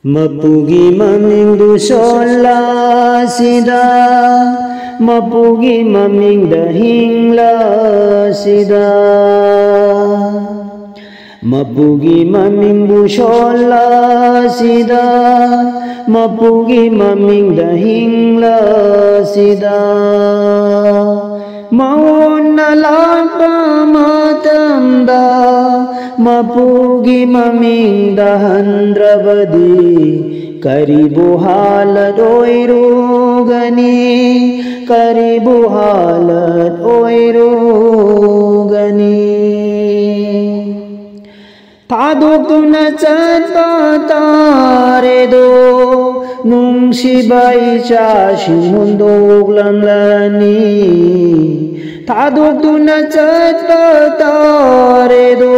Mapugi mamingdu sola sida, mapugi maming dahingla sida. Mapugi mamingdu sola sida, mapugi maming dahingla sida. Mauna lapa matamda, mapugi maming dahandrabadi. Karibu halat oirugani, karibu halat oirugani. Taduk tunachat pataredo, nung sibay chashi mundog lamlani. Taduk tunachat pataredo,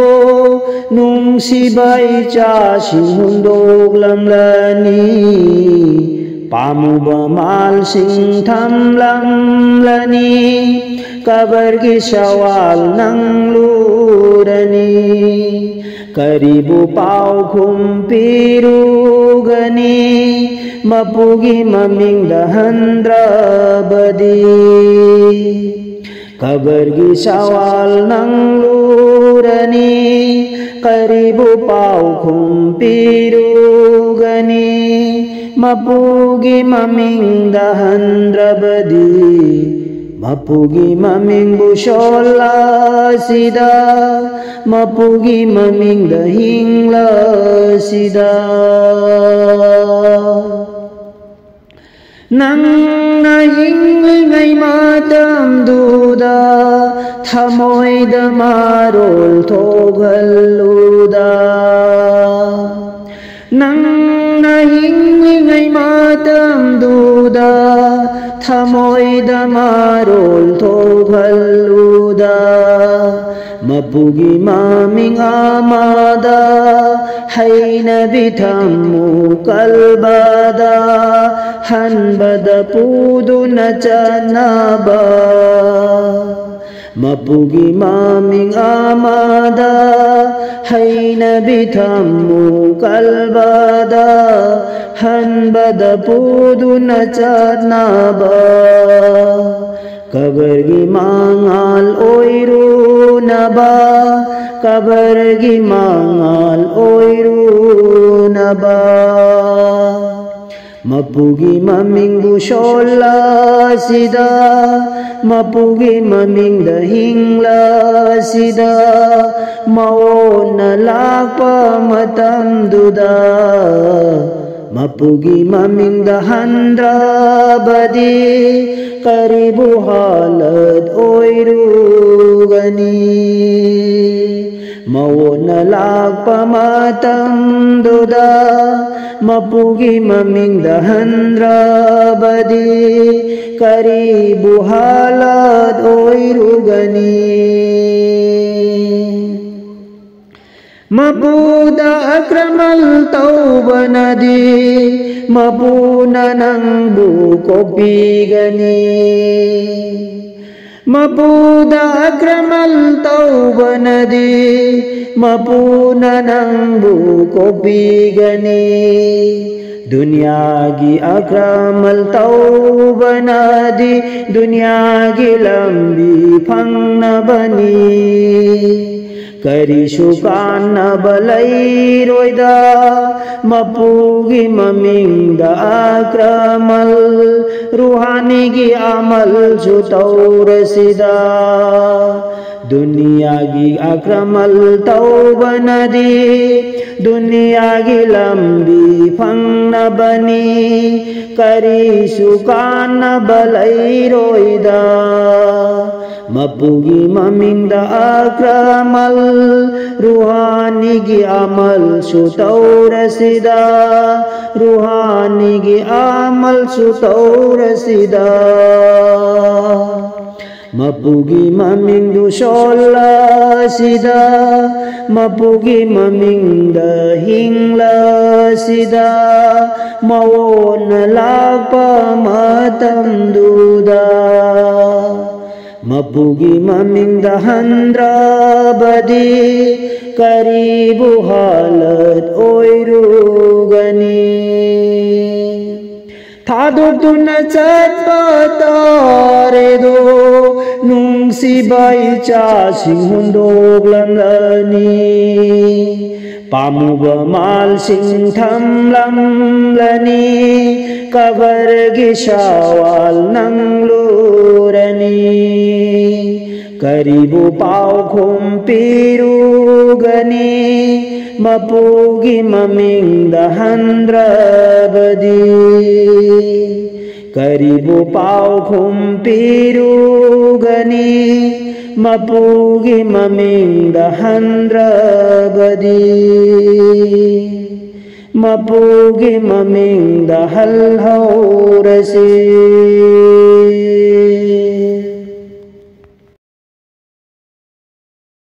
nung sibay chashi mundog lamlani. Pamuba mal sing tham lamlani, kabar ki shawal nang lurani. Karibu pau kumpirugani, mapugi maming dahandrabadi. Kabargi sawal nang lurani, karibu pau kumpirugani, mapugi maming dahandrabadi. Mapugi maming busola sida, mapugi maming dahingla sida. Nang nahingay ngay matam duda, thamoy damarol togaluda. Nang nahingay ngay matam duda, thamoy damarol togaluda. Mapugi maming amada, hay nabithamu kalbada. Hanbada pudu na chanaba. Mapugi maming amada, hay nabithamu kalbada. Hanbada pudu na chanaba. Kabargi mangal oiru naba, kabargi mangal oiru naba. Mapugi maming busola sida, mapugi maming dahingla sida. Mauna lakpa matam duda, mapugi maming dahandrabadi. Karibu halat oirugani, mauna lakpa matam duda. Mapugi maming dahandrabadi, karibu halat oirugani. Mapuda akramal taubanadi, mapuna nang bukopigani. Mapuda akramal taubanadi, mapuna nang bukopigani. Dunyagi akramal taubanadi, dunyagi lambi pangnabani. Karisukan na balay roida, mapugi maming da akramal. Ruhani gi amal sutaw rasida. Dunia gi akramal taubanadi, dunia gi lambi pangnabani. Karisukan na balay roida, mapugi maming da akramal. Ruhani gi amal sutaw rasida, ruhani gi amal sutaw rasida. Mapugi maming dusola sida, mapugi maming dahingla sida. Mauna lakpa matam duda, mapugi maming dahandrabadi. Karibu halat oirugani. ꯊꯥꯗꯣꯛꯇꯨꯅ ꯆꯠꯄ ꯇꯥꯔꯦꯗꯣ ꯅꯨꯡꯁꯤꯕ ꯏꯆꯥꯁꯤꯡ ꯍꯨꯟꯗꯣꯛꯂꯝꯂꯅꯤ ꯄꯥꯝꯃꯨꯕ ꯃꯥꯜꯁꯤꯡ ꯊꯝꯂꯝꯂꯅꯤ ꯀꯕꯔꯒꯤ ꯁꯋꯥꯜ ꯅꯪꯂꯨꯔꯅꯤ ꯀꯔꯤꯕꯨ ꯄꯥꯎꯈꯨꯝ ꯄꯤꯔꯨꯒꯅꯤ ꯃꯄꯨꯒꯤ ꯃꯃꯤꯡꯗ ꯍꯟꯗ꯭ꯔꯕꯗꯤ करीबु पाउखुम पिरुगनी मपुगी ममिंग हंद्रबदी मपुगी ममिंग हल्हौरसी